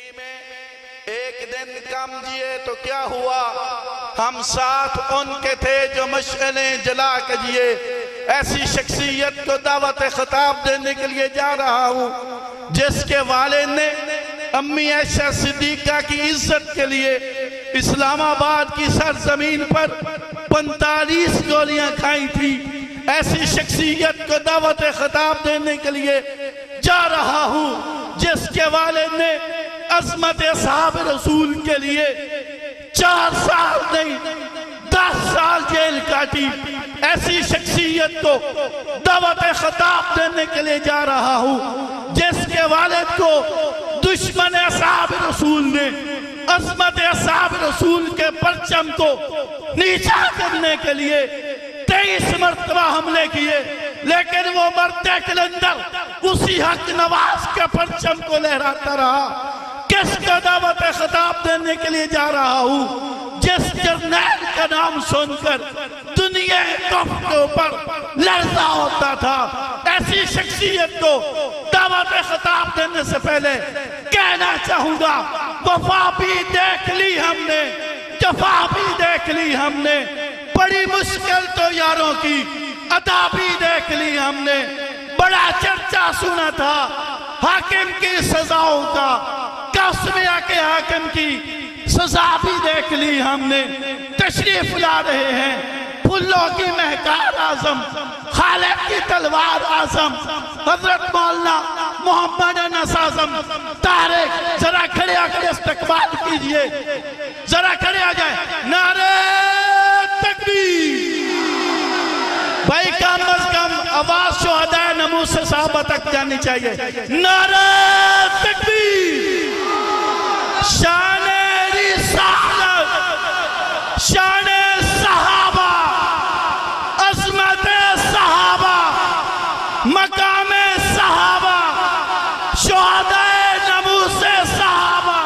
ایک دن کم جیے تو کیا ہوا، ہم ساتھ ان کے تھے جو مشعلیں جلا کے جیے۔ ایسی شخصیت کو دعوت خطاب دینے کے لیے جا رہا ہوں جس کے والد نے امی عائشہ صدیقہ کی عزت کے لیے اسلام آباد کی سرزمین پر 45 گولیاں کھائی تھی۔ ایسی شخصیت کو دعوت خطاب دینے کے لیے جا رہا ہوں جس کے والد نے عظمت اصحاب رسول کے لیے 4 سال نہیں 10 سال جیل کاٹی۔ ایسی شخصیت کو دعوت خطاب دینے کے لیے جا رہا ہوں جس کے والد کو دشمن اصحاب رسول نے عظمت اصحاب رسول کے پرچم کو نیچا کرنے کے لیے 23 مرتبہ حملے کیے، لیکن وہ مرتے کلندر اسی حق نواز کے پرچم کو لہراتا رہا۔ کس کا دعوت خطاب دینے کے لیے جا رہا ہوں جس جرنیل کا نام سن کر دنیا کفر کے اوپر لرزہ ہوتا تھا۔ ایسی شخصیت کو دعوت خطاب دینے سے پہلے کہنا چاہوں گا، وفا بھی دیکھ لی ہم نے، جفا بھی دیکھ لی ہم نے، بڑی مشکل تو یاروں کی عطا بھی دیکھ لی ہم نے۔ بڑا چرچا سنا تھا حاکم کی سزاؤں کا، قاسمیہ کے حاکم کی سزا بھی دیکھ لی ہم نے۔ تشریف لا رہے ہیں پھولوں کی مہکار اعظم، خالد کی تلوار اعظم، حضرت مولانا محمد انس اعظم طارق، ذرا کھڑے آ کر استقبال کیجئے، ذرا کھڑے آ جائیں۔ نعرہ تکبیر! بھائی کم از کم آواز شہداء ناموس صحابہ تک جانی چاہیے۔ نعرہ تکبیر! شان رسالت، شان صحابہ، عظمت صحابہ، مقام صحابہ، شہداء ناموس صحابہ،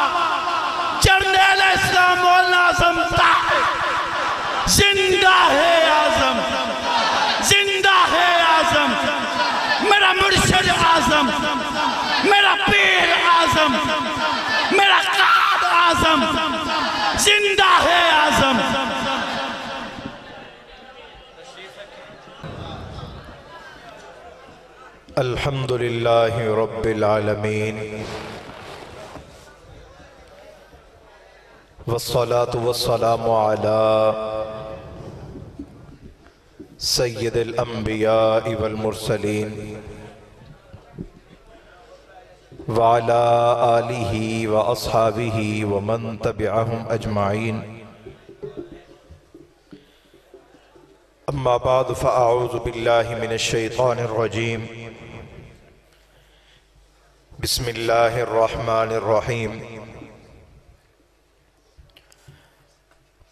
جرنیل اسلام مولانا اعظم طارق زندہ ہے اعظم، زندہ ہے اعظم، میرا مرشد اعظم، میرا پیر اعظم، میرا قائد اعظم، زندہ ہے اعظم۔ الحمدللہ رب العالمین، والصلاة والسلام علی سید الانبیاء والمرسلین وعلى آلہ واصحابہ ومن تبعہم اجمعین، اما بعد فاعوذ باللہ من الشیطان الرجیم، بسم اللہ الرحمن الرحیم۔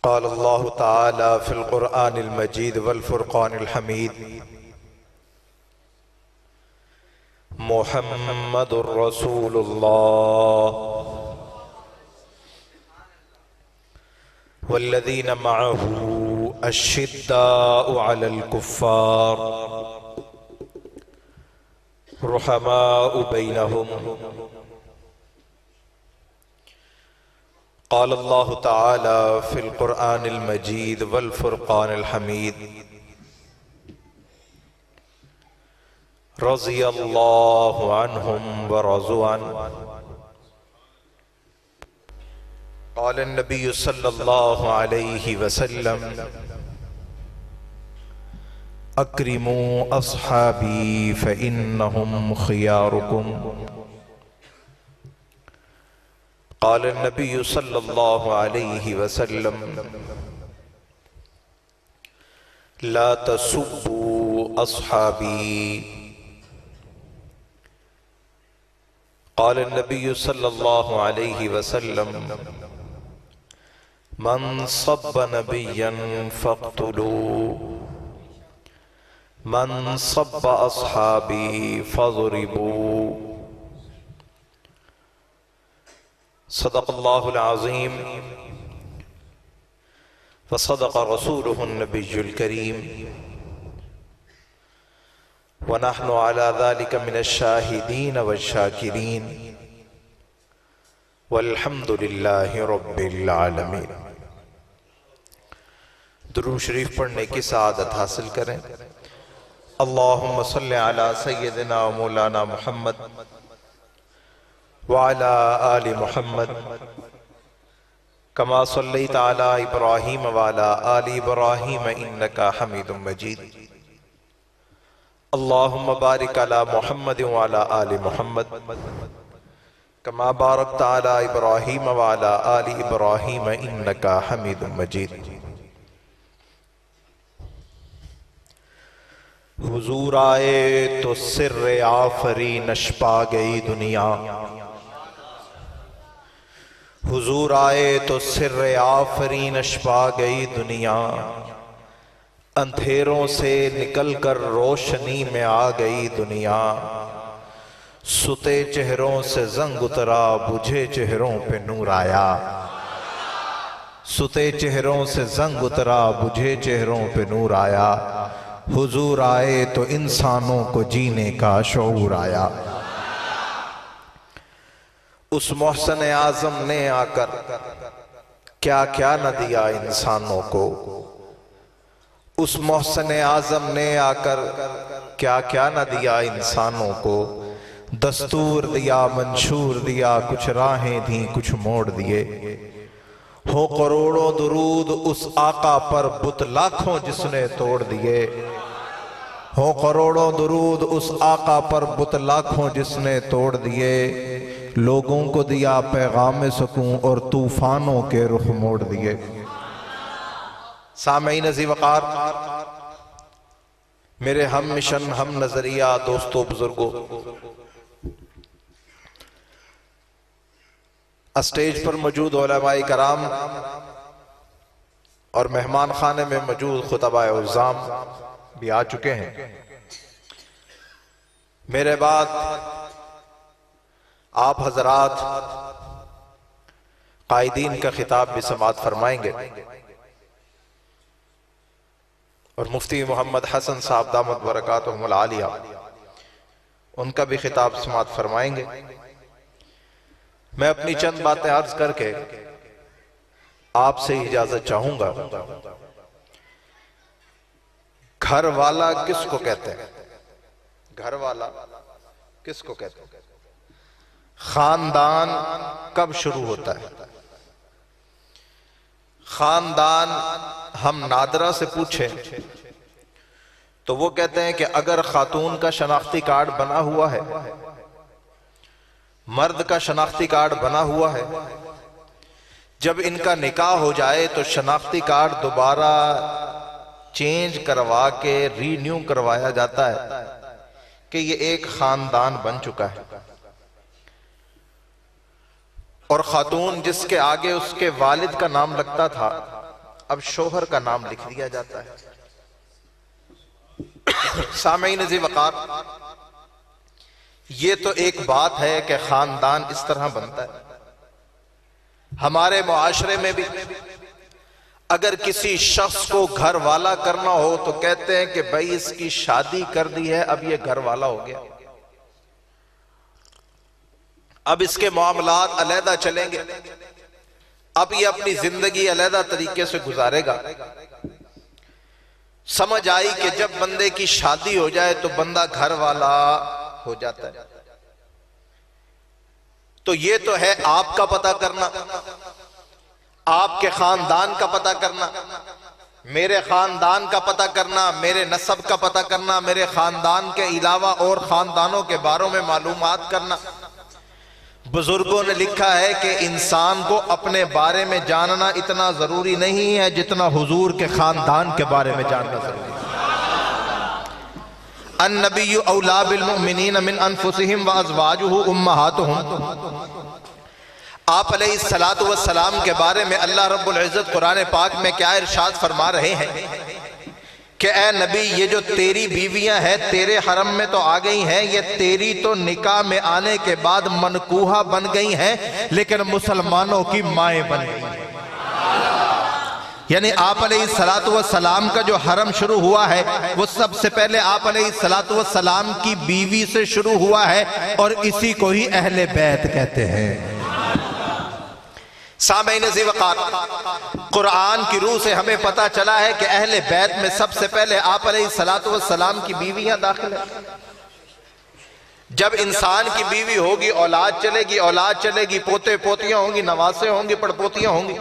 قال اللہ تعالی فی القرآن المجید والفرقان الحمید، محمد الرسول اللہ والذین معه الشداء علی الکفار رحماء بینہم۔ قال اللہ تعالی فی القرآن المجید والفرقان الحمید، رضی اللہ عنہم ورضوا عنہ۔ قال النبی صلی اللہ علیہ وسلم، اکرموا اصحابی فإنہم خیارکم۔ قال النبی صلی اللہ علیہ وسلم، لا تسبوا اصحابی۔ قال النبی صلی اللہ علیہ وسلم، من صب نبیا فاقتلوا، من صب اصحابی فاضربوا۔ صدق اللہ العظیم وصدق رسولہ النبی الکریم، ونحن على ذلك من الشاہدین والشاکرین، والحمد للہ رب العالمین۔ درود شریف پڑھنے کی سعادت حاصل کریں۔ اللہم صلی علی سیدنا و مولانا محمد وعلی آل محمد کما صلیت علی ابراہیم وعلی آل ابراہیم انکا حمید مجید۔ اللہم بارک علی محمد وعلی آل محمد کما بارکت علی ابراہیم وعلی آل ابراہیم انکا حمید مجید۔ حضور آئے تو سر آفرینش پا گئی دنیا، حضور آئے تو سر آفرینش پا گئی دنیا، اندھیروں سے نکل کر روشنی میں آ گئی دنیا، ستے چہروں سے زنگ اترا بجھے چہروں پہ نور آیا، ستے چہروں سے زنگ اترا بجھے چہروں پہ نور آیا، حضور آئے تو انسانوں کو جینے کا شعور آیا۔ اس محسن اعظم نے آ کر کیا کیا نہ دیا انسانوں کو، اس محسن اعظم نے آ کر کیا کیا نہ دیا انسانوں کو، دستور دیا منشور دیا، کچھ راہیں دیں کچھ موڑ دیے، ہو کروڑوں درود اس آقا پر بت لاکھوں جس نے توڑ دیے، ہو کروڑوں درود اس آقا پر بت لاکھوں جس نے توڑ دیے، لوگوں کو دیا پیغام سکون اور طوفانوں کے رخ موڑ دیے۔ سامعین عزیز وقار، میرے ہم مشن ہم نظریہ دوستو بزرگوں، اسٹیج پر موجود علماء کرام اور مہمان خانے میں موجود خطباء عظام بھی آ چکے ہیں۔ میرے بعد آپ حضرات قائدین کا خطاب بھی سماعت فرمائیں گے اور مفتی محمد حسن صاحب دامت برکاتہم العالیہ ان کا بھی خطاب سماعت فرمائیں گے۔ میں اپنی چند باتیں عرض کر کے آپ سے اجازت چاہوں گا۔ گھر والا کس کو کہتے ہیں؟ گھر والا کس کو کہتے ہیں؟ خاندان کب شروع ہوتا ہے؟ خاندان ہم نادرہ سے پوچھیں تو وہ کہتے ہیں کہ اگر خاتون کا شناختی کارڈ بنا ہوا ہے، مرد کا شناختی کارڈ بنا ہوا ہے، جب ان کا نکاح ہو جائے تو شناختی کارڈ دوبارہ چینج کروا کے رینیو کروایا جاتا ہے کہ یہ ایک خاندان بن چکا ہے، اور خاتون جس کے آگے اس کے والد کا نام لگتا تھا اب شوہر کا نام لکھ دیا جاتا ہے۔ سامعین عزیز وقار، یہ تو ایک بات ہے کہ خاندان اس طرح بنتا ہے۔ ہمارے معاشرے میں بھی اگر کسی شخص کو گھر والا کرنا ہو تو کہتے ہیں کہ بھائی اس کی شادی کر دی ہے، اب یہ گھر والا ہو گیا، اب اس کے معاملات علیحدہ چلیں گے، اب یہ اپنی زندگی علیحدہ طریقے سے گزارے گا۔ سمجھ آئی کہ جب بندے کی شادی ہو جائے تو بندہ گھر والا ہو جاتا ہے۔ تو یہ تو ہے آپ کا پتہ کرنا، آپ کے خاندان کا پتہ کرنا، میرے خاندان کا پتہ کرنا، میرے نسب کا پتہ کرنا، میرے خاندان کے علاوہ اور خاندانوں کے باروں میں معلومات کرنا۔ بزرگوں نے لکھا ہے کہ انسان کو اپنے بارے میں جاننا اتنا ضروری نہیں ہے جتنا حضور کے خاندان کے بارے میں جاننا ضروری ہے۔ النبی اولا بالمؤمنین من انفسہم وازواجہ امہاتہم۔ آپ علیہ السلام کے بارے میں اللہ رب العزت قرآن پاک میں کیا ارشاد فرما رہے ہیں کہ اے نبی، یہ جو تیری بیویاں ہیں تیرے حرم میں تو آ گئی ہیں، یہ تیری تو نکاح میں آنے کے بعد منکوحہ بن گئی ہیں، لیکن مسلمانوں کی مائیں بن گئی ہیں۔ یعنی آپ علیہ السلام کا جو حرم شروع ہوا ہے وہ سب سے پہلے آپ علیہ السلام کی بیوی سے شروع ہوا ہے، اور اسی کو ہی اہل بیت کہتے ہیں۔ سامعین ذی وقار، قرآن کی روح سے ہمیں پتا چلا ہے کہ اہل بیت میں سب سے پہلے آپ علیہ السلام کی بیویاں داخل ہیں۔ جب انسان کی بیوی ہوگی، اولاد چلے گی، پوتے پوتیاں ہوں گی، نواسے ہوں گی، پڑپوتیاں ہوں گی۔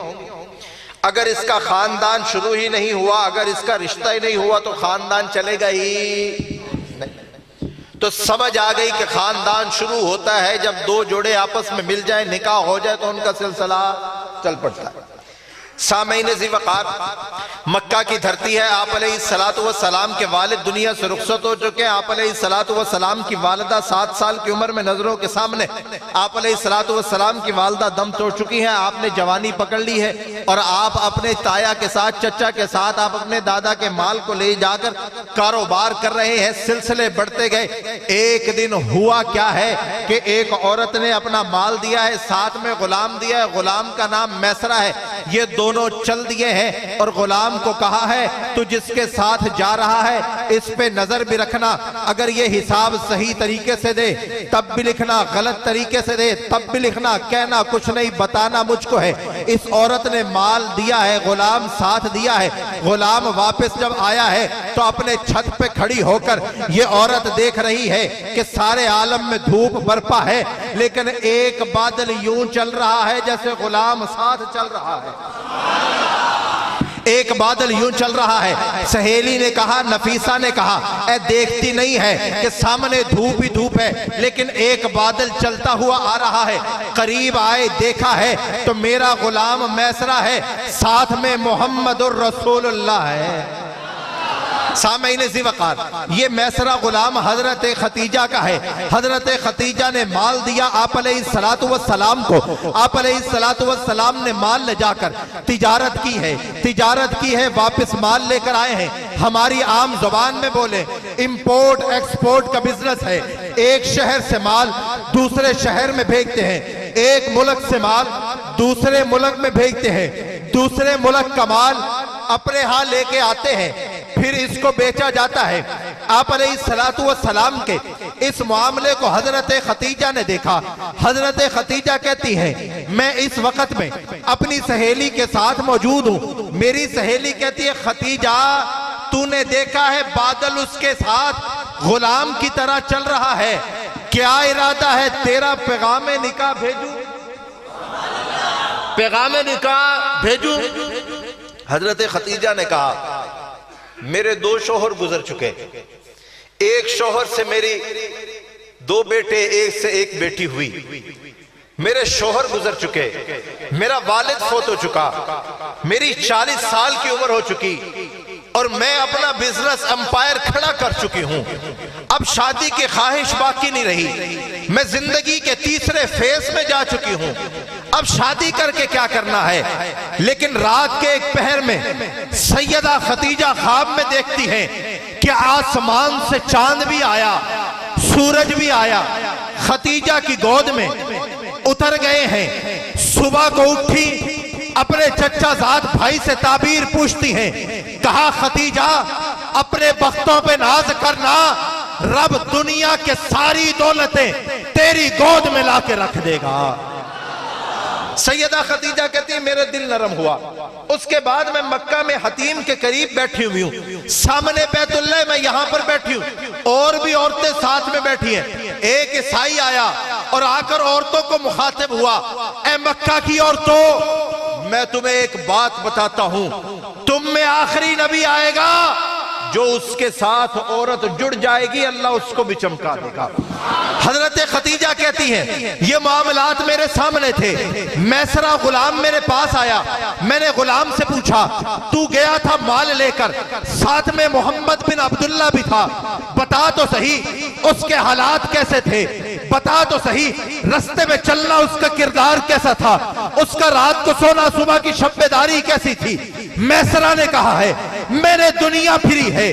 اگر اس کا خاندان شروع ہی نہیں ہوا، اگر اس کا رشتہ ہی نہیں ہوا تو خاندان چلے گا ہی نہیں۔ تو سمجھ آ گئی کہ خاندان شروع ہوتا ہے جب دو جوڑے آپس میں مل جائیں، نکاح ہو جائے تو ان کا سلسلہ چل پڑتا ہے۔ سامعین ذی وقار، مکہ کی دھرتی ہے، آپ علیہ السلام کے والد دنیا سے رخصت ہو چکے ہیں۔ آپ علیہ السلام کی والدہ 7 سال کی عمر میں نظروں کے سامنے آپ علیہ السلام کی والدہ دم توڑ چکی ہیں۔ آپ نے جوانی پکڑ لی ہے اور آپ اپنے تایا کے ساتھ، چچا کے ساتھ، آپ اپنے دادا کے مال کو لے جا کر کاروبار کر رہے ہیں۔ سلسلے بڑھتے گئے۔ ایک دن ہوا کیا ہے کہ ایک عورت نے اپنا مال دیا ہے، ساتھ میں غلام دیا ہے، غلام کا نام میسرہ ہے۔ یہ دونوں چل دیے ہیں اور غلام کو کہا ہے تو جس کے ساتھ جا رہا ہے اس پہ نظر بھی رکھنا، اگر یہ حساب صحیح طریقے سے دے تب بھی لکھنا، غلط طریقے سے دے تب بھی لکھنا، کہنا کچھ نہیں، بتانا مجھ کو ہے۔ اس عورت نے مال دیا ہے، غلام ساتھ دیا ہے۔ غلام واپس جب آیا ہے تو اپنے چھت پہ کھڑی ہو کر یہ عورت دیکھ رہی ہے کہ سارے عالم میں دھوپ برپا ہے، لیکن ایک بادل یوں چل رہا ہے جیسے غلام ساتھ چل رہا ہے۔ ایک بادل یوں چل رہا ہے۔ سہیلی نے کہا، نفیسہ نے کہا، اے دیکھتی نہیں ہے کہ سامنے دھوپ ہی دھوپ ہے، لیکن ایک بادل چلتا ہوا آ رہا ہے۔ قریب آئے، دیکھا ہے تو میرا غلام میسرہ ہے، ساتھ میں محمد الرسول اللہ ہے۔ سامعین ذی وقار، یہ میسرہ غلام حضرت ختیجہ کا ہے۔ حضرت ختیجہ نے مال دیا آپ علیہ السلام کو۔ آپ علیہ السلام نے مال لے جا کر تجارت کی ہے، واپس مال لے کر آئے ہیں۔ ہماری عام زبان میں بولے، امپورٹ ایکسپورٹ کا بزنس ہے۔ ایک شہر سے مال دوسرے شہر میں بھیجتے ہیں، ایک ملک سے مال دوسرے ملک میں بھیجتے ہیں، دوسرے ملک کا مال اپنے ہاں لے کے آتے ہیں، پھر اس کو بیچا جاتا ہے۔ آپ علیہ السلام کے اس معاملے کو حضرت ختیجہ نے دیکھا۔ حضرت ختیجہ کہتی ہیں، میں اس وقت میں اپنی سہیلی کے ساتھ موجود ہوں۔ میری سہیلی کہتی ہے، ختیجہ تو نے دیکھا ہے بادل اس کے ساتھ غلام کی طرح چل رہا ہے، کیا ارادہ ہے تیرا؟ پیغام نکاح بھیجوں؟ پیغام نکاح بھیجوں؟ حضرت ختیجہ نے کہا، میرے 2 شوہر گزر چکے، ایک شوہر سے میری 2 بیٹے، ایک سے ایک بیٹی ہوئی، میرے شوہر گزر چکے، میرا والد فوت ہو چکا، میری 40 سال کی عمر ہو چکی اور میں اپنا بزنس امپائر کھڑا کر چکی ہوں۔ اب شادی کی خواہش باقی نہیں رہی، میں زندگی کے تیسرے فیز میں جا چکی ہوں، اب شادی کر کے کیا کرنا ہے؟ لیکن رات کے ایک پہر میں سیدہ ختیجہ خواب میں دیکھتی ہیں کہ آسمان سے چاند بھی آیا، سورج بھی آیا، ختیجہ کی گود میں اتر گئے ہیں۔ صبح کو اٹھی، اپنے چچا زاد بھائی سے تعبیر پوچھتی ہیں، کہا ختیجہ اپنے بختوں پہ ناز کرنا، رب دنیا کے ساری دولتیں تیری گود میں لا کے رکھ دے گا۔ سیدہ ختیجہ کہتی ہے، میرے دل نرم ہوا۔ اس کے بعد میں مکہ میں حتیم کے قریب بیٹھی ہوئی ہوں، سامنے بیت اللہ میں یہاں پر بیٹھی ہوں، اور بھی عورتیں ساتھ میں بیٹھی ہیں۔ ایک عیسائی آیا اور آ کر عورتوں کو مخاطب ہوا، اے مکہ کی عورتوں، میں تمہیں ایک بات بتاتا ہوں، تم میں آخری نبی آئے گا، جو اس کے ساتھ عورت جڑ جائے گی اللہ اس کو بھی چمکا دے گا۔ حضرت ختیجہ کہتی ہیں، یہ معاملات میرے سامنے تھے، میسرہ غلام میرے پاس آیا، میں نے غلام سے پوچھا، تو گیا تھا مال لے کر، ساتھ میں محمد بن عبداللہ بھی تھا، بتا تو صحیح اس کے حالات کیسے تھے، بتا تو صحیح رستے میں چلنا اس کا کردار کیسا تھا، اس کا رات کو سونا صبح کی شب بیداری کیسی تھی۔ میسرہ نے کہا ہے، میں نے دنیا پھری ہے،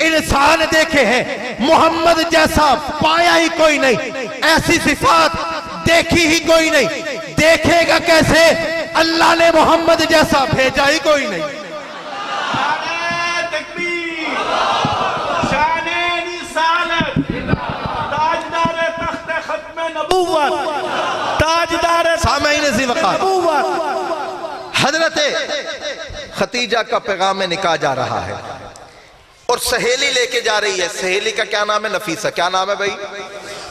انسان دیکھے ہیں، محمد جیسا پایا ہی کوئی نہیں، ایسی صفات دیکھی ہی کوئی نہیں، دیکھے گا کیسے؟ اللہ نے محمد جیسا بھیجا ہی کوئی نہیں۔ تکبیر، شان رسالت، تاجدار تخت ختم نبوت، تاجدار سامعین ذی وقار، نبوت۔ حضرت خدیجہ کا پیغام نکاح جا رہا ہے اور سہیلی لے کے جا رہی ہے. سہیلی کا کیا نام ہے؟ نفیسہ. کیا نام ہے بھائی؟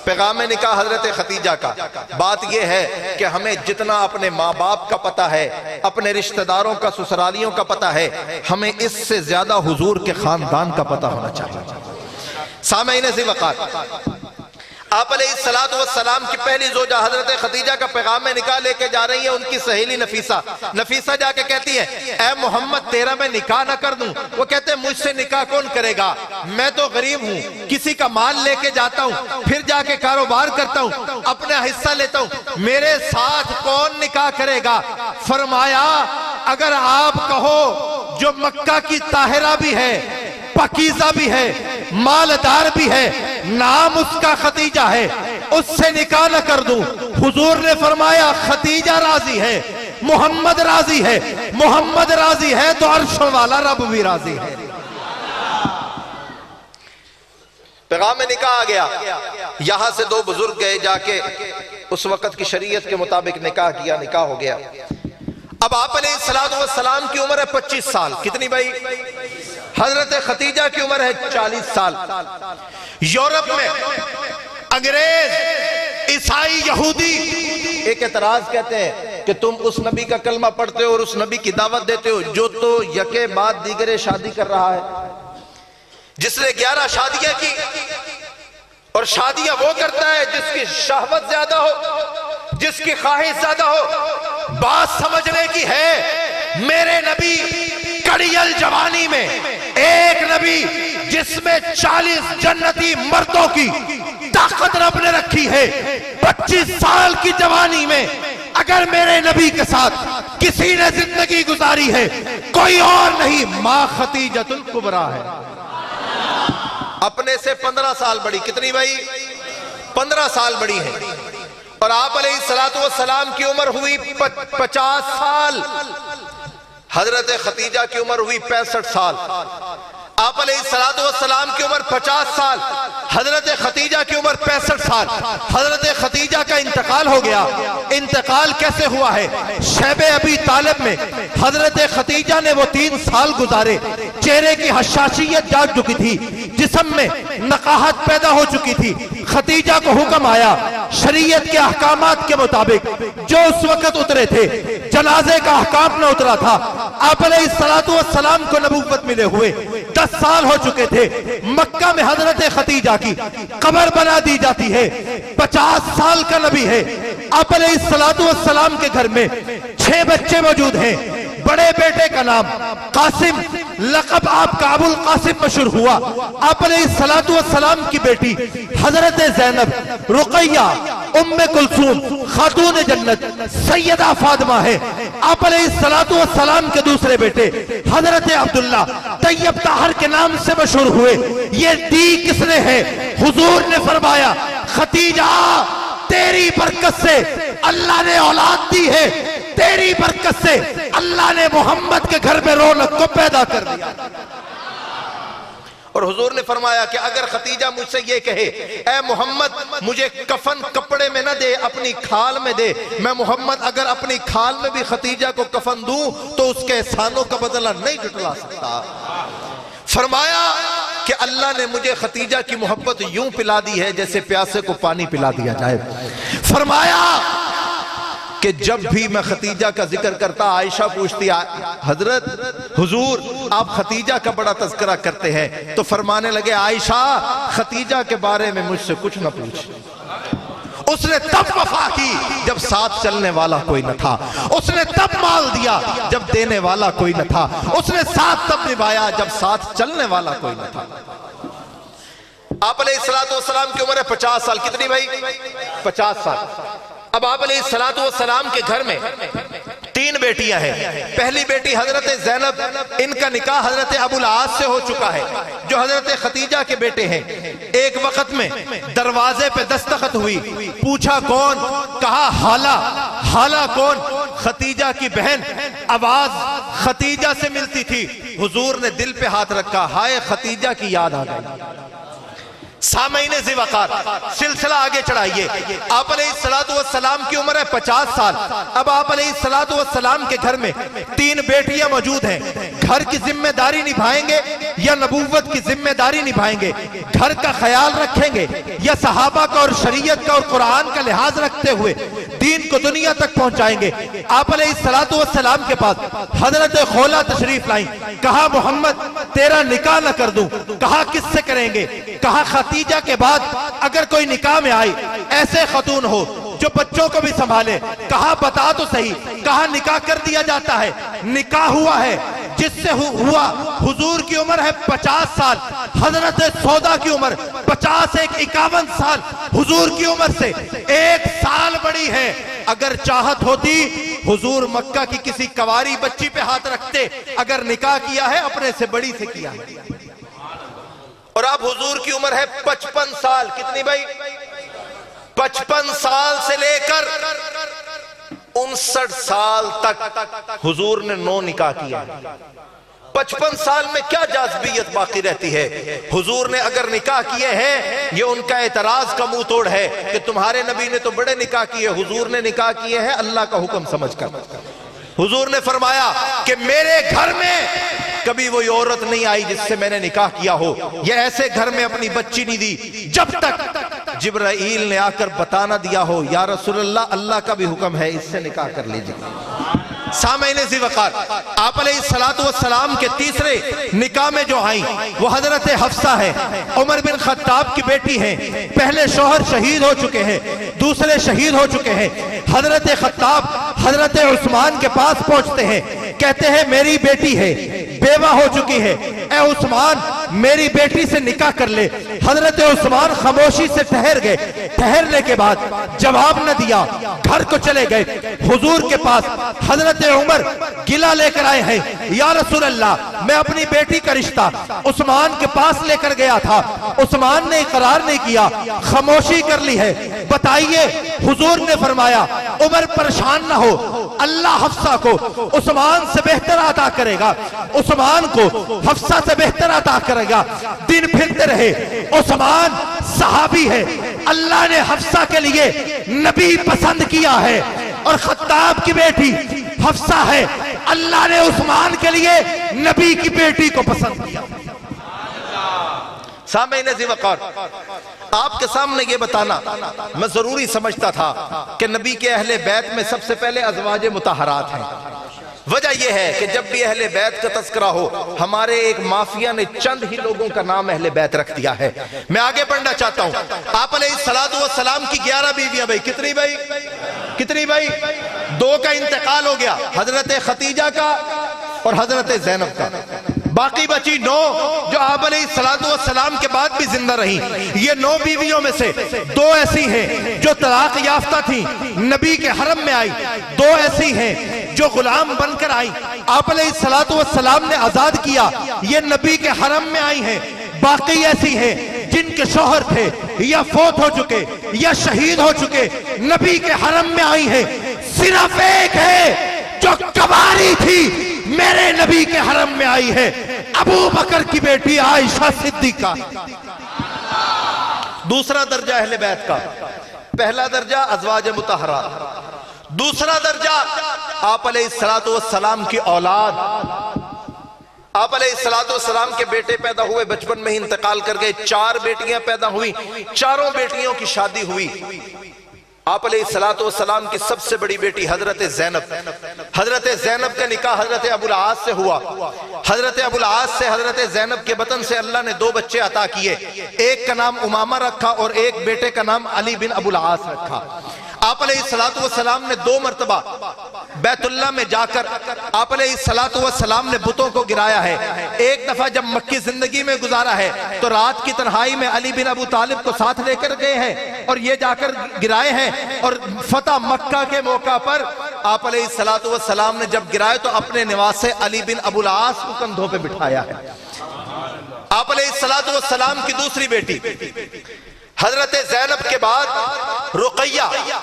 پیغام نکاح حضرت خدیجہ کا. بات یہ ہے کہ ہمیں جتنا اپنے ماں باپ کا پتہ ہے، اپنے رشتہ داروں کا، سسرالیوں کا پتہ ہے، ہمیں اس سے زیادہ حضور کے خاندان کا پتہ ہونا چاہیے. سامعین ذی وقار، آپ علیہ السلام کی پہلی زوجہ حضرت خدیجہ کا پیغام نکاح لے کے جا رہی ہے ان کی سہیلی نفیسہ. نفیسہ جا کے کہتی ہے اے محمد تیرا میں نکاح نہ کر دوں؟ وہ کہتے ہیں مجھ سے نکاح کون کرے گا؟ میں تو غریب ہوں، کسی کا مال لے کے جاتا ہوں، پھر جا کے کاروبار کرتا ہوں، اپنا حصہ لیتا ہوں، میرے ساتھ کون نکاح کرے گا؟ فرمایا اگر آپ کہو جو مکہ کی طاہرہ بھی ہے، پاکیزہ بھی ہے، مالدار بھی ہے، نام اس کا خدیجہ ہے، اس سے نکاح نہ کر دوں؟ حضور نے فرمایا خدیجہ راضی ہے، محمد راضی ہے، محمد راضی ہے تو عرش والا رب بھی راضی ہے. پیغام نکاح آ گیا. یہاں سے دو بزرگ گئے، جا کے اس وقت کی شریعت کے مطابق نکاح کیا، نکاح ہو گیا. اب آپ علیہ السلام کی عمر ہے 25 سال. کتنی بھائی؟ حضرت خدیجہ کی عمر ہے 40 سال. یورپ میں انگریز، عیسائی، یہودی ایک اعتراض کہتے ہیں کہ تم اس نبی کا کلمہ پڑھتے ہو اور اس نبی کی دعوت دیتے ہو جو تو یکے بعد دیگرے شادی کر رہا ہے، جس نے 11 شادیاں کی. اور شادیاں وہ کرتا ہے جس کی شہوت زیادہ ہو، جس کی خواہش زیادہ ہو. بات سمجھنے کی ہے، میرے نبی کڑیل جوانی میں، ایک نبی جس میں 40 جنتی مردوں کی طاقت رب نے رکھی ہے، 25 سال کی جوانی میں اگر میرے نبی کے ساتھ کسی نے زندگی گزاری ہے کوئی اور نہیں، ماں خدیجۃ الکبریٰ ہے. اپنے سے 15 سال بڑی. کتنی بھائی؟ 15 سال بڑی ہے. اور آپ علیہ السلام کی عمر ہوئی 50 سال. حضرت خدیجہ کی عمر ہوئی 65 سال. آپ علیہ السلام کی عمر 50 سال، حضرت خدیجہ کی عمر 65 سال. حضرت خدیجہ کا انتقال ہو گیا. انتقال کیسے ہوا ہے؟ شیب ابی طالب میں حضرت خدیجہ نے وہ 3 سال گزارے. چہرے کی حشاشیت جاگ چکی تھی، جسم میں نقاہت پیدا ہو چکی تھی. خدیجہ کو حکم آیا شریعت کے احکامات کے مطابق جو اس وقت اترے تھے، جنازے کا احکام نہ اترا تھا. آپ علیہ السلام کو نبوت ملے ہوئے 10 سال ہو چکے تھے. مکہ میں حضرت خدیجہ کی قبر بنا دی جاتی ہے. 50 سال کا نبی ہے. آپ علیہ السلام کے گھر میں 6 بچے موجود ہیں. بڑے بیٹے کا نام قاسم، لقب آپ کا ابو القاسم مشہور ہوا. آپ علیہ السلام کی بیٹی حضرت زینب، رقیہ، ام کلثوم، خاتون جنت، سیدہ فاطمہ ہے. آپ علیہ السلام کے دوسرے بیٹے حضرت عبداللہ طیب طاہر کے نام سے مشہور ہوئے. یہ دی کس نے ہے؟ حضور نے فرمایا خدیجہ تیری برکت سے اللہ نے اولاد دی ہے، تیری برکت سے اللہ نے محمد کے گھر میں رونق کو پیدا کر دیا. اور حضور نے فرمایا کہ اگر خدیجہ مجھ سے یہ کہے اے محمد مجھے کفن کپڑے میں نہ دے، اپنی کھال میں دے، میں محمد اگر اپنی کھال میں بھی خدیجہ کو کفن دوں تو اس کے احسانوں کا بدلہ نہیں جھٹلا سکتا. فرمایا کہ اللہ نے مجھے خدیجہ کی محبت یوں پلا دی ہے جیسے پیاسے کو پانی پلا دیا جائے. فرمایا کہ جب بھی میں خدیجہ کا ذکر کرتا عائشہ پوچھتی حضرت حضور آپ خدیجہ کا بڑا تذکرہ کرتے ہیں، تو فرمانے لگے عائشہ خدیجہ کے بارے میں مجھ سے کچھ نہ پوچھ. اس نے تب وفا کی جب ساتھ چلنے والا کوئی نہ تھا. اس نے تب مال دیا جب دینے والا کوئی نہ تھا. اس نے ساتھ تب نبھایا جب ساتھ چلنے والا کوئی نہ تھا. آپ علیہ السلام کی عمر ہے 50 سال. کتنی بھائی؟ 50 سال. اب آپ علیہ السلام کے گھر میں 3 بیٹیاں ہیں. پہلی بیٹی حضرت زینب، ان کا نکاح حضرت ابو العاص سے ہو چکا ہے جو حضرت خدیجہ کے بیٹے ہیں. ایک وقت میں دروازے پہ دستخط ہوئی، پوچھا کون؟ کہا حالہ. حالہ کون؟ خدیجہ کی بہن. آواز خدیجہ سے ملتی تھی. حضور نے دل پہ ہاتھ رکھا، ہائے خدیجہ کی یاد آ گئی. سامعین ذی وقار سلسلہ آگے چڑھائیے. آپ علیہ السلام کی عمر ہے 50 سال. اب آپ علیہ السلام کے گھر میں 3 بیٹیاں موجود ہیں. گھر کی ذمہ داری نبھائیں گے یا نبوت کی ذمہ داری نبھائیں گے؟ گھر کا خیال رکھیں گے یا صحابہ کا اور شریعت کا اور قرآن کا لحاظ رکھتے ہوئے دین کو دنیا تک پہنچائیں گے؟ آپ علیہ السلام کے پاس حضرت خولہ تشریف لائیں. کہا محمد تیرا نکاح نہ کر دوں. کہا کس سے کریں گے؟ کہا خدیجہ کے بعد اگر کوئی نکاح میں آئی ایسے خاتون ہو جو بچوں کو بھی سنبھالے. کہا بتا تو صحیح. کہا نکاح کر دیا جاتا ہے. نکاح ہوا ہے جس سے ہوا. حضور کی عمر ہے 50 سال. حضرت سودا کی عمر 51 سال. حضور کی عمر سے 1 سال بڑی ہے. اگر چاہت ہوتی حضور مکہ کی کسی کواری بچی پہ ہاتھ رکھتے. اگر نکاح کیا ہے اپنے سے بڑی سے کیا ہے. اور اب حضور کی عمر ہے 55 سال. کتنی بھائی؟ 55 سال سے لے کر 59 سال تک حضور نے 9 نکاح کیا. 55 سال میں کیا جاذبیت باقی رہتی ہے؟ حضور نے اگر نکاح کیے ہیں یہ ان کا اعتراض کا منہ توڑ ہے کہ تمہارے نبی نے تو بڑے نکاح کیے. حضور نے نکاح کیے ہیں اللہ کا حکم سمجھ کر. حضور نے فرمایا کہ میرے گھر میں کبھی وہی عورت نہیں آئی جس سے میں نے نکاح کیا ہو. یہ ایسے گھر میں اپنی بچی نہیں دی جب تک جبرائیل نے آ کر بتا نہ دیا ہو یا رسول اللہ اللہ کا بھی حکم ہے اس سے نکاح کر لیجئے. سامعین ذی وقار آپ علیہ السلام کے تیسرے نکاح میں جو آئیں وہ حضرت حفصہ ہے. عمر بن خطاب کی بیٹی ہیں. پہلے شوہر شہید ہو چکے ہیں, دوسرے شہید ہو چکے ہیں. حضرت خطاب حضرت عثمان کے پاس پہنچتے ہیں. کہتے ہیں میری بیٹی ہے, بیوہ ہو چکی ہے, اے عثمان میری بیٹی سے نکاح کر لے. حضرت عثمان خاموشی سے ٹھہر گئے. ٹھہرنے کے بعد جواب نہ دیا, گھر کو چلے گئے. حضور کے پاس حضرت عمر گلہ لے کر آئے ہیں. یا رسول اللہ میں اپنی بیٹی کا رشتہ عثمان کے پاس لے کر گیا تھا, عثمان نے اقرار نہیں کیا, خاموشی کر لی ہے, بتائیے. حضور نے فرمایا عمر پریشان نہ ہو, اللہ حفصہ کو عثمان سے بہتر عطا کرے گا, عثمان کو حفصہ سے بہتر عطا کرے گا. دن پھرتے رہے. عثمان صحابی ہے, اللہ نے حفصہ کے لیے نبی پسند کیا ہے. اور خطاب کی بیٹی حفصہ ہے, اللہ نے عثمان کے لیے نبی کی بیٹی کو پسند کیا. سامعین ذی وقار آپ کے سامنے یہ بتانا میں ضروری سمجھتا تھا کہ نبی کے اہل بیت میں سب سے پہلے ازواج مطہرات ہیں. وجہ یہ ہے کہ جب بھی اہل بیت کا تذکرہ ہو ہمارے ایک مافیا نے چند ہی لوگوں کا نام اہل بیت رکھ دیا ہے. میں آگے بڑھنا چاہتا ہوں. آپ علیہ السلام کی 11 بیویاں بھائی. کتنی بھائی؟ کتنی بھائی؟ 2 کا انتقال ہو گیا, حضرت خدیجہ کا اور حضرت زینب کا. باقی بچی 9 جو آپ علیہ السلام کے بعد بھی زندہ رہی. یہ 9 بیویوں میں سے 2 ایسی ہیں جو طلاق یافتہ تھیں, نبی کے حرم میں آئی. 2 ایسی ہیں جو غلام بن کر آئی, آپ علیہ السلام نے آزاد کیا, یہ نبی کے حرم میں آئی ہیں. باقی ایسی ہیں جن کے شوہر تھے یا فوت ہو چکے یا شہید ہو چکے, نبی کے حرم میں آئی ہیں. صرف ایک ہے جو کباری تھی میرے نبی کے حرم میں آئی ہے, ابو بکر کی بیٹی عائشہ صدیقہ. دوسرا درجہ اہل بیت کا. پہلا درجہ ازواج مطہرات, دوسرا درجہ آپ علیہ السلام کی اولاد. آپ علیہ السلام کے بیٹے پیدا ہوئے, بچپن میں ہی انتقال کر گئے. 4 بیٹیاں پیدا ہوئی, چاروں بیٹیوں کی شادی ہوئی. آپ علیہ السلام کی سب سے بڑی بیٹی حضرت زینب, حضرت زینب کا نکاح حضرت ابو العاص سے ہوا. حضرت ابو العاص سے حضرت زینب کے بطن سے اللہ نے 2 بچے عطا کیے. ایک کا نام امامہ رکھا اور ایک بیٹے کا نام علی بن ابو العاص رکھا. آپ علیہ السلام نے 2 مرتبہ بیت اللہ میں جا کر آپ علیہ السلام نے بتوں کو گرایا ہے. ایک دفعہ جب مکی زندگی میں گزارا ہے تو رات کی تنہائی میں علی بن ابو طالب کو ساتھ لے کر گئے ہیں اور یہ جا کر گرائے ہیں. اور فتح مکہ کے موقع پر آپ علیہ السلام نے جب گرائے تو اپنے نواسے علی بن ابو العاص کو کندھوں پہ بٹھایا ہے. آپ علیہ السلام کی دوسری بیٹی حضرت زینب کے بعد رقیہ،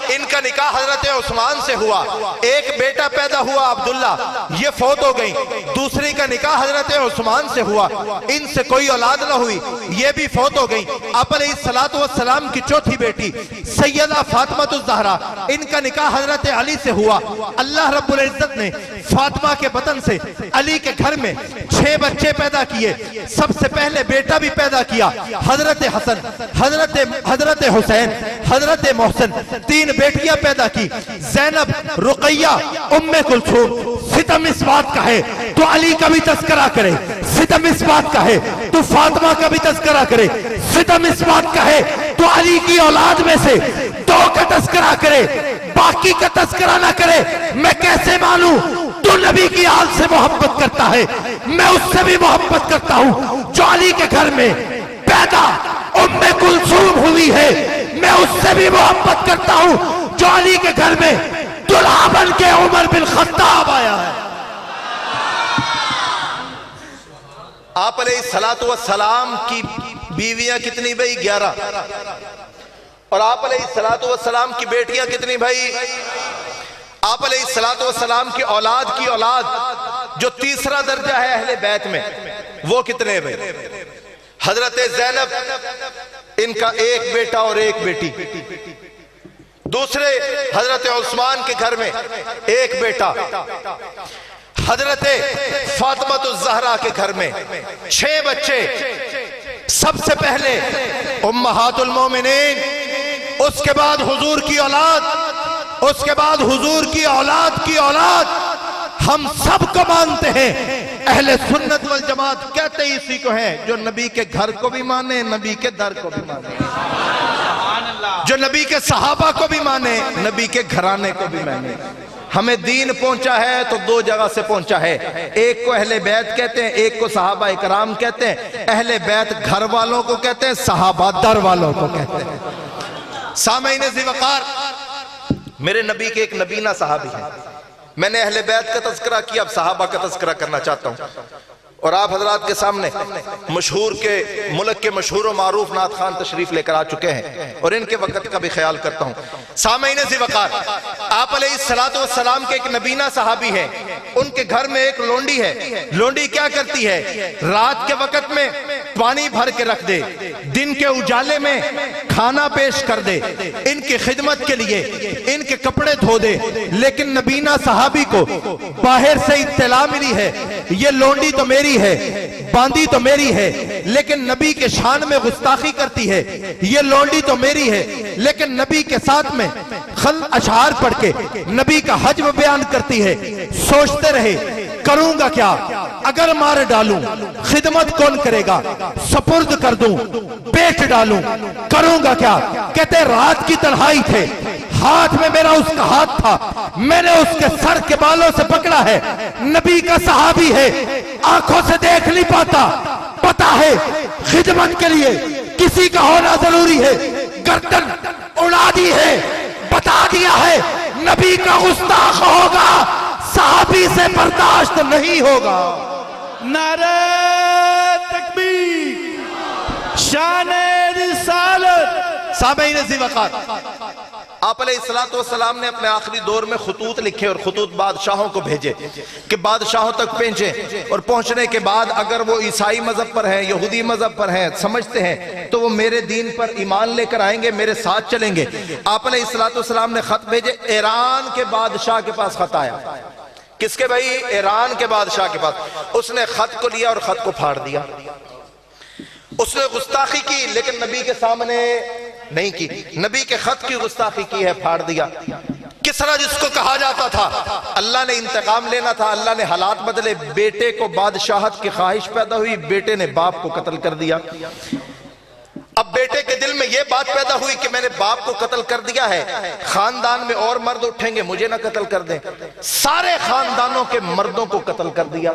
ان کا نکاح حضرت عثمان سے ہوا، ایک بیٹا پیدا ہوا عبداللہ، یہ فوت ہو گئی، دوسری کا نکاح حضرت عثمان سے ہوا، ان سے کوئی اولاد نہ ہوئی، یہ بھی فوت ہو گئی۔ آپ علیہ السلام کی چوتھی بیٹی سیدہ فاطمہ الزہرا، ان کا نکاح حضرت علی سے ہوا۔ اللہ رب العزت نے فاطمہ کے بطن سے علی کے گھر میں 6 بچے پیدا کیے۔ سب سے پہلے بیٹا بھی پیدا کیا حضرت حسن، حضرت حسین، حضرت محسن، 3 بیٹیاں پیدا کی، زینب، رقیہ، ام کلثوم۔ ستم اس بات کا ہے تو علی کا بھی تذکرہ کرے، ستم اس بات کا ہے تو فاطمہ کا بھی تذکرہ کرے، ستم اس بات کا ہے تو علی کی اولاد میں سے 2 کا تذکرہ کرے، باقی کا تذکرہ نہ کرے۔ میں کیسے مانوں تو نبی کی آل سے محبت کرتا ہے، میں اس سے بھی محبت کرتا ہوں جو علی کے گھر میں پیدا ام کلثوم ہوئی ہے، میں اس سے بھی محبت کرتا ہوں جو علی کے گھر میں دلہا بن کے عمر بن خطاب آیا ہے۔ آپ علیہ السلام کی بیویاں کتنی بھائی؟ 11، اور آپ علیہ السلام کی بیٹیاں کتنی بھائی؟ آپ علیہ السلام کی اولاد جو تیسرا درجہ ہے اہل بیت میں، وہ کتنے بھائی؟ حضرت زینب، ان کا ایک بیٹا اور ایک بیٹی۔ دوسرے حضرت عثمان کے گھر میں ایک بیٹا، حضرت فاطمہ الزہرا کے گھر میں 6 بچے۔ سب سے پہلے امہات المومنین، اس کے بعد حضور کی اولاد، اس کے بعد حضور کی اولاد کی اولاد۔ ہم سب کو مانتے ہیں، اہل سنت والجماعت کہتے ہی اسی کو ہیں جو نبی کے گھر کو بھی مانے، نبی کے در کو بھی مانے، جو نبی کے صحابہ کو بھی مانے، نبی کے گھرانے کو بھی مانے۔ ہمیں دین پہنچا ہے تو 2 جگہ سے پہنچا ہے، ایک کو اہل بیت کہتے ہیں، ایک کو صحابہ اکرام کہتے ہیں۔ اہل بیت گھر والوں کو کہتے ہیں، صحابہ در والوں کو کہتے ہیں۔ سامعین ذی وقار، میرے نبی کے ایک نبینہ صحابی ہیں۔ میں نے اہل بیت کا تذکرہ کیا، اب صحابہ کا تذکرہ کرنا چاہتا ہوں، اور آپ حضرات کے سامنے ملک کے مشہور و معروف نعت خان تشریف لے کر آ چکے ہیں، اور ان کے وقت کا بھی خیال کرتا ہوں۔ سامعین ذی وقار، آپ علیہ السلام کے ایک نبینہ صحابی ہیں، ان کے گھر میں ایک لونڈی ہے۔ لونڈی کیا کرتی ہے؟ رات کے وقت میں پانی بھر کے رکھ دے، دن کے اجالے میں کھانا پیش کر دے، ان کی خدمت کے لیے ان کے کپڑے دھو دے۔ لیکن نبینہ صحابی کو باہر سے اطلاع ملی ہے، یہ لونڈی تو میری ہے، باندی تو میری ہے، لیکن نبی کے شان میں گستاخی کرتی ہے۔ یہ لونڈی تو میری ہے، لیکن نبی کے ساتھ میں اشعار پڑھ کے نبی کا حجم بیان کرتی ہے۔ سوچتے رہے کروں گا کیا اگر مار ڈالوں، خدمت کون کرے گا، سپرد کر دوں، بیچ ڈالوں، کروں گا کیا؟ کہتے رات کی تنہائی تھے، ہاتھ میں میرا اس کا ہاتھ تھا، میں نے اس کے سر کے بالوں سے پکڑا ہے۔ نبی کا صحابی ہے، آنکھوں سے دیکھ نہیں پاتا، پتا ہے خدمت کے لیے کسی کا ہونا ضروری ہے، گردن اڑا دی ہے، بتا دیا ہے نبی کا گستاخ ہوگا، صحابی سے برداشت نہیں ہوگا۔ نعرہ تکبیر، شان رسالت۔ سامعین ذی وقار، آپ علیہ السلام نے اپنے آخری دور میں خطوط لکھے اور خطوط بادشاہوں کو بھیجے کہ بادشاہوں تک پہنچیں، اور پہنچنے کے بعد اگر وہ عیسائی مذہب پر ہیں، یہودی مذہب پر ہیں، سمجھتے ہیں تو وہ میرے دین پر ایمان لے کر آئیں گے، میرے ساتھ چلیں گے۔ آپ علیہ السلام نے خط بھیجے، ایران کے بادشاہ کے پاس خط آیا۔ کس کے بھائی؟ ایران کے بادشاہ کے پاس۔ اس نے خط کو لیا اور خط کو پھاڑ دیا۔ اس نے گستاخی کی لیکن نبی کے سامنے نہیں کی، نبی کے خط کی گستاخی کی ہے، پھاڑ دیا۔ کسرا جس کو کہا جاتا تھا، اللہ نے انتقام لینا تھا، اللہ نے حالات بدلے، بیٹے کو بادشاہت کی خواہش پیدا ہوئی، بیٹے نے باپ کو قتل کر دیا۔ اب بیٹے کے دل میں یہ بات پیدا ہوئی کہ میں نے باپ کو قتل کر دیا ہے، خاندان میں اور مرد اٹھیں گے، مجھے نہ قتل کر دیں، سارے خاندانوں کے مردوں کو قتل کر دیا۔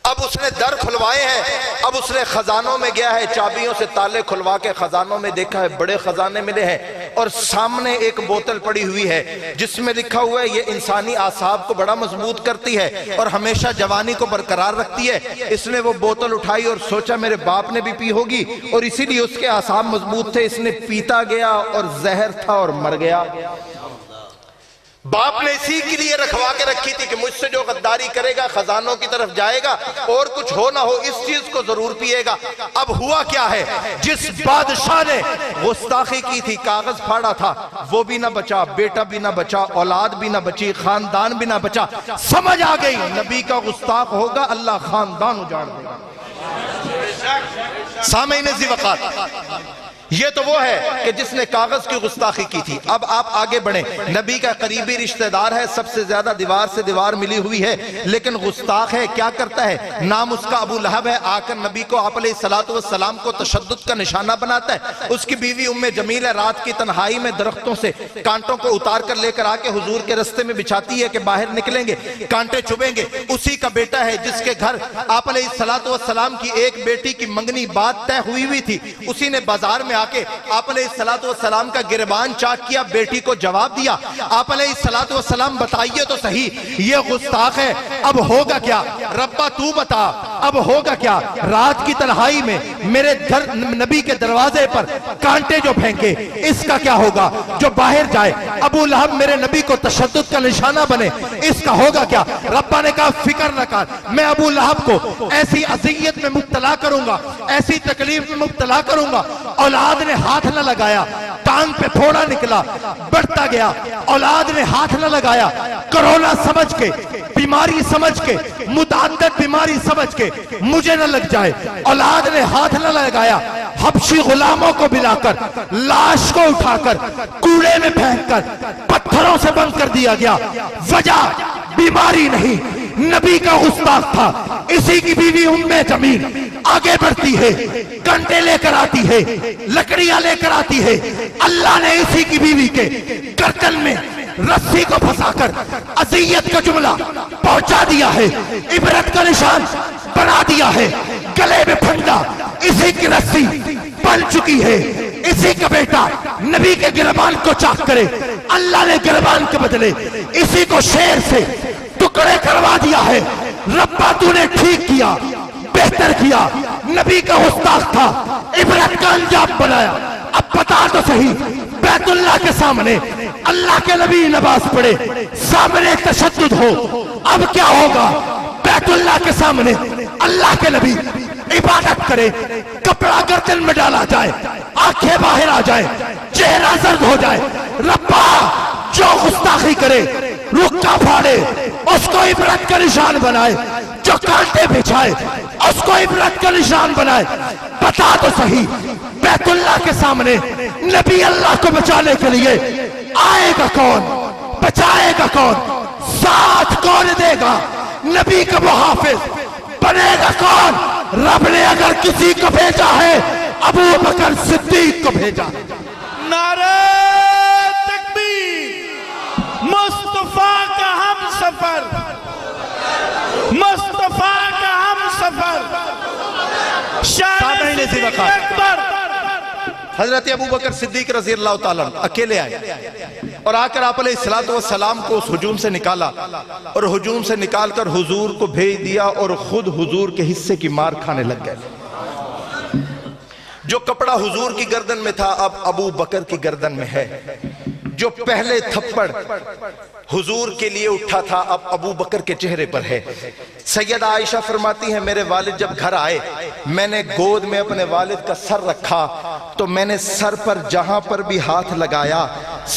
اب اس نے در کھلوائے ہیں، اب اس نے خزانوں میں گیا ہے، چابیوں سے تالے کھلوا کے خزانوں میں دیکھا ہے، بڑے خزانے ملے ہیں، اور سامنے ایک بوتل پڑی ہوئی ہے جس میں لکھا ہوا ہے یہ انسانی اعصاب کو بڑا مضبوط کرتی ہے اور ہمیشہ جوانی کو برقرار رکھتی ہے. اس نے وہ بوتل اٹھائی اور سوچا میرے باپ نے بھی پی ہوگی اور اسی لیے اس کے اعصاب مضبوط تھے. اس نے پیتا گیا اور زہر تھا اور مر گیا. باپ نے اسی کے لیے رکھوا کے رکھی تھی کہ مجھ سے جو غداری کرے گا خزانوں کی طرف جائے گا اور کچھ ہو نہ ہو اس چیز کو ضرور پیے گا. اب ہوا کیا ہے, جس بادشاہ نے گستاخی کی تھی, کاغذ پھاڑا تھا, وہ بھی نہ بچا, بیٹا بھی نہ بچا, اولاد بھی نہ بچی, خاندان بھی نہ بچا. سمجھ آ گئی نبی کا گستاخ ہوگا اللہ خاندان اجاڑ دے گا. سامعین ذی وقار, یہ تو وہ ہے کہ جس نے کاغذ کی گستاخی کی تھی. اب آپ آگے بڑھیں. نبی کا قریبی رشتہ دار ہے, سب سے زیادہ دیوار سے دیوار ملی ہوئی ہے, لیکن گستاخ ہے. کیا کرتا ہے؟ نام اس کا ابو لہب ہے. آ کر نبی کو آپ علیہ السلام کو تشدد کا نشانہ بناتا ہے. اس کی بیوی ام جمیل ہے, رات کی تنہائی میں درختوں سے کانٹوں کو اتار کر لے کر آ کے حضور کے رستے میں بچھاتی ہے کہ باہر نکلیں گے کانٹے چبھیں گے. اسی کا بیٹا ہے جس کے گھر آپ علیہ السلام کی ایک بیٹی کی منگنی بات طے ہوئی تھی. اسی نے بازار میں آ کے آپ علیہ السلام کا گربان چاک کیا, بیٹی کو جواب دیا. آپ علیہ السلام بتائیے تو صحیح, یہ گستاخ ہے, اب ہوگا کیا؟ ربا تو بتا اب ہوگا کیا؟ رات کی تنہائی میں میرے نبی کے دروازے پر کانٹے جو پھینکے اس کا کیا ہوگا؟ جو باہر جائے ابو لہب میرے نبی کو تشدد کا نشانہ بنے اس کا ہوگا کیا؟ ربا نے کہا فکر نہ کر, میں ابو لہب کو ایسی اذیت میں مبتلا کروں گا, ایسی تکلیف میں مبتلا کروں گا. اولاد نے ہاتھ نہ لگایا, ٹانگ پہ پھوڑا نکلا, بڑھتا گیا. اولاد نے ہاتھ نہ لگایا, کرونا سمجھ کے, بیماری سمجھ کے, متعدد بیماری سمجھ کے مجھے نہ لگ جائے. اولاد نے ہاتھ نہ لگایا, حبشی غلاموں کو بلا کر لاش کو اٹھا کر کوڑے میں پھینک کر پتھروں سے بند کر دیا گیا. وجہ بیماری نہیں, نبی کا گستاخ تھا. اسی کی بیوی ام جمیل آگے بڑھتی ہے, کنٹے لے کر آتی ہے, لکڑیاں لے کر آتی ہے. اللہ نے اسی کی بیوی کے گردن میں رسی کو پھنسا کر اذیت کا جملہ پہنچا دیا ہے, عبرت کا نشان بنا دیا ہے. گلے میں پھندا اسی کی رسی بن چکی ہے. اسی کا بیٹا نبی کے گربان کو چاک کرے, اللہ نے گربان کے بدلے اسی کو شیر سے ٹکڑے کروا دیا ہے. ربا تو نے ٹھیک کیا, بہتر کیا. نبی کا گستاخ تھا, عبرت کا انجام بنایا. اب بتا تو صحیح, بیت اللہ کے سامنے اللہ کے نبی نماز پڑھے, سامنے تشدد ہو, اب کیا ہوگا؟ بیت اللہ کے سامنے اللہ کے نبی عبادت کرے, کپڑا گردن میں ڈالا جائے, آنکھیں باہر آ جائے, چہرہ زرد ہو جائے. ربا جو گستاخی کرے, رکا پھاڑے, اس کو عبرت کا نشان بنائے. جو کانٹے بچھائے اس کو عبرت کا نشان بنائے. بتا تو صحیح, بیت اللہ کے سامنے نبی اللہ کو بچانے کے لیے آئے گا کون؟ بچائے گا کون؟ ساتھ کون دے گا؟ نبی کا محافظ بنے گا کون؟ رب نے اگر کسی کو بھیجا ہے ابو بکر صدیق کو بھیجا. نعرہ تکبیر, مصطفیٰ کا ہم سفر, مصطفیٰ کا ہم سفر, شان صدیق اکبر. حضرت ابو بکر صدیق رضی اللہ تعالیٰ اکیلے آئے اور آ کر آپ علیہ السلام کو اس ہجوم سے نکالا اور ہجوم سے نکال کر حضور کو بھیج دیا اور خود حضور کے حصے کی مار کھانے لگ گئے. جو کپڑا حضور کی گردن میں تھا اب ابو بکر کی گردن میں ہے. جو پہلے تھپڑ حضور کے لیے اٹھا تھا اب ابو بکر کے چہرے پر ہے. سیدہ عائشہ فرماتی ہیں میرے والد جب گھر آئے, میں نے گود میں اپنے والد کا سر رکھا تو میں نے سر پر جہاں پر بھی ہاتھ لگایا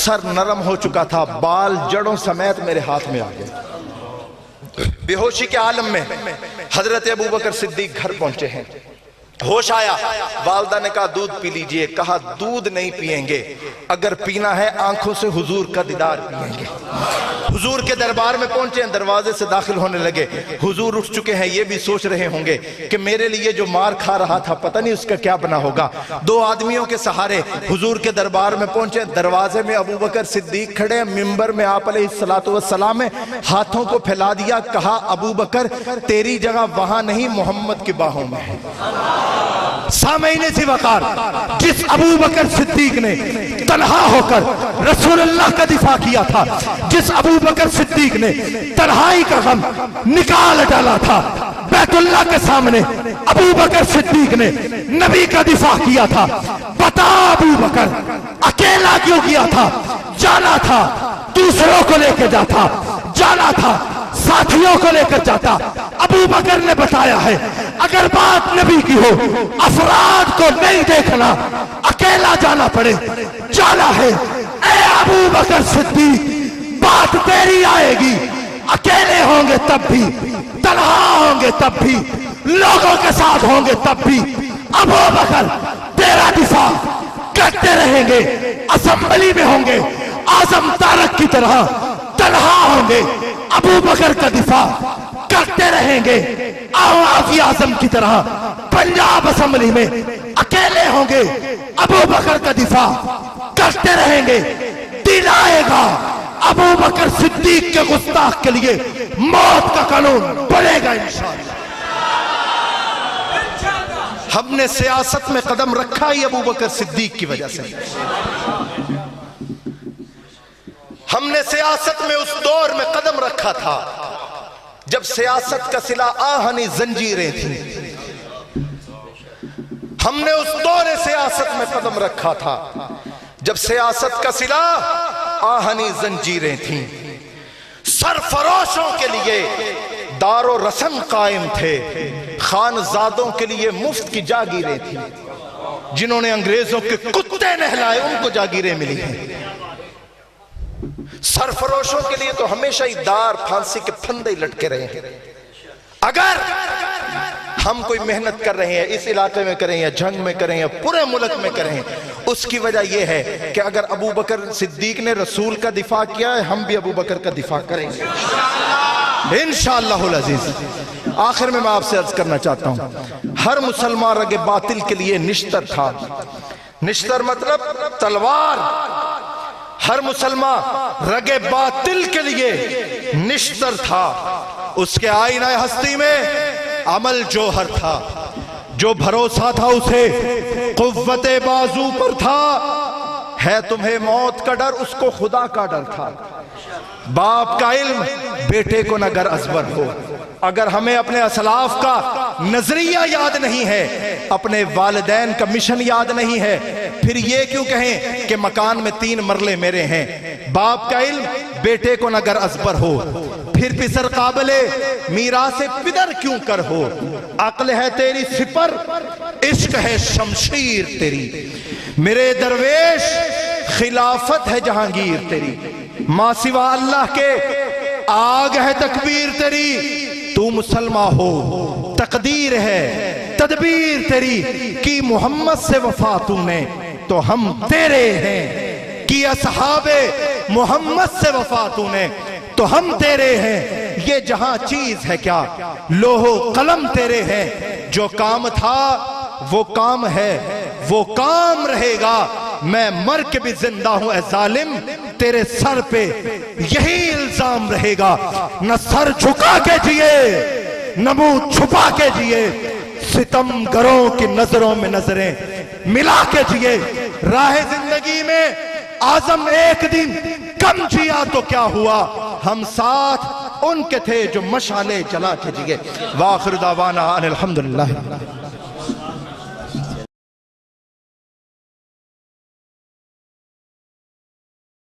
سر نرم ہو چکا تھا, بال جڑوں سمیت میرے ہاتھ میں آ گئے. بے ہوشی کے عالم میں حضرت ابو بکر صدیق گھر پہنچے ہیں. ہوش آیا, والدہ نے کہا دودھ پی لیجئے. کہا دودھ نہیں پئیں گے, اگر پینا ہے آنکھوں سے حضور کا دیدار پئیں گے. حضور کے دربار میں پہنچے ہیں, دروازے سے داخل ہونے لگے. حضور اٹھ چکے ہیں, یہ بھی سوچ رہے ہوں گے کہ میرے لیے جو مار کھا رہا تھا پتہ نہیں اس کا کیا بنا ہوگا. دو آدمیوں کے سہارے حضور کے دربار میں پہنچے. دروازے میں ابو بکر صدیق کھڑے ہیں, منبر میں آپ علیہ السلام میں ہاتھوں کو پھیلا دیا. کہا ابو بکر تیری جگہ وہاں نہیں, محمد کی باہوں میں ہے. سامعین ذی وقار, جس ابو بکر صدیق نے تنہا ہو کر رسول اللہ کا دفاع کیا تھا، جس ابو بکر صدیق نے تنہائی کا غم نکال ڈالا تھا، بیت اللہ کے سامنے ابو بکر صدیق نے نبی کا دفاع کیا تھا. بتا ابو بکر اکیلا کیوں کیا تھا؟ جانا تھا دوسروں کو لے کے جاتا، جانا تھا ساتھیوں کو لے کر جاتا. ابو بکر نے بتایا ہے اگر بات نبی کی ہو افراد کو نہیں دیکھنا، اکیلا جانا پڑے جانا ہے. اے ابو بکر صدیق بات تیری آئے گی، اکیلے ہوں گے تب بھی، تنہا ہوں گے تب بھی، لوگوں کے ساتھ ہوں گے تب بھی، ابو بکر تیرا دفاع کرتے رہیں گے. اسمبلی میں ہوں گے اعظم طارق کی طرح تنہا ہوں گے، ابو بکر کا دفاع کرتے رہیں گے. آوازی اعظم کی طرح پنجاب اسمبلی میں اکیلے ہوں گے، ابو بکر کا دفاع کرتے رہیں گے. دن آئے گا ابو بکر صدیق کے گستاخ کے لیے موت کا قانون بنے گا انشاءاللہ. ہم نے سیاست میں قدم رکھا ہی ابو بکر صدیق کی وجہ سے. ہم نے سیاست میں اس دور میں قدم رکھا تھا جب سیاست کا صلہ آہنی زنجیریں تھیں. ہم نے اس دور سیاست میں قدم رکھا تھا جب سیاست کا صلہ آہنی زنجیریں تھیں. سرفروشوں کے لیے دار و رسم قائم تھے، خانزادوں کے لیے مفت کی جاگیریں تھیں. جنہوں نے انگریزوں کے کتے نہلائے ان کو جاگیریں ملی ہیں. سرفروشوں کے لیے تو ہمیشہ ہی دار پھانسی کے پھندے ہی لٹکے رہے ہیں. اگر ہم کوئی محنت کر رہے ہیں اس علاقے میں کریں یا جنگ میں کریں یا پورے ملک میں کریں، اس کی وجہ یہ ہے کہ اگر ابو بکر صدیق نے رسول کا دفاع کیا ہے ہم بھی ابو بکر کا دفاع کریں گے انشاءاللہ العزیز. آخر میں آپ سے عرض کرنا چاہتا ہوں، ہر مسلمان رگ باطل کے لیے نشتر تھا. نشتر مطلب تلوار. ہر مسلمان رگ باطل کے لیے نشتر تھا. اس کے آئینہ ہستی میں عمل جوہر تھا. جو بھروسہ تھا اسے قوت بازو پر تھا. ہے تمہیں موت کا ڈر، اس کو خدا کا ڈر تھا. باپ کا علم بیٹے کو نہ گر ازبر ہو. اگر ہمیں اپنے اسلاف کا نظریہ یاد نہیں ہے، اپنے والدین کا مشن یاد نہیں ہے، پھر یہ کیوں کہیں کہ مکان میں 3 مرلے میرے ہیں. باپ کا علم بیٹے کو نہ گر ازبر ہو، پھر پسر قابل میراث پدر کیوں کر ہو. عقل ہے تیری سپر، عشق ہے شمشیر تیری. میرے درویش خلافت ہے جہانگیر تیری. ماں سوا اللہ کے آگ ہے تکبیر تیری. تو مسلمان ہو تقدیر ہے تدبیر تیری. کی محمد سے وفا تو نے تو ہم تیرے ہیں. کی اصحاب محمد سے وفا تو نے تو ہم تیرے ہیں. یہ جہاں چیز ہے کیا لوح و قلم تیرے ہیں. جو کام تھا وہ کام ہے وہ کام رہے گا. میں مر کے بھی زندہ ہوں اے ظالم، تیرے سر پہ یہی الزام رہے گا. نہ سر جھکا کے جیے نہ منہ چھپا کے جیے. ستم گروں کی نظروں میں نظریں ملا کے جیے. راہ زندگی میں اعظم ایک دن کم جیا تو کیا ہوا، ہم ساتھ ان کے تھے جو مشعلیں جلا کے جیے. وآخر دعوانا ان الحمدللہ.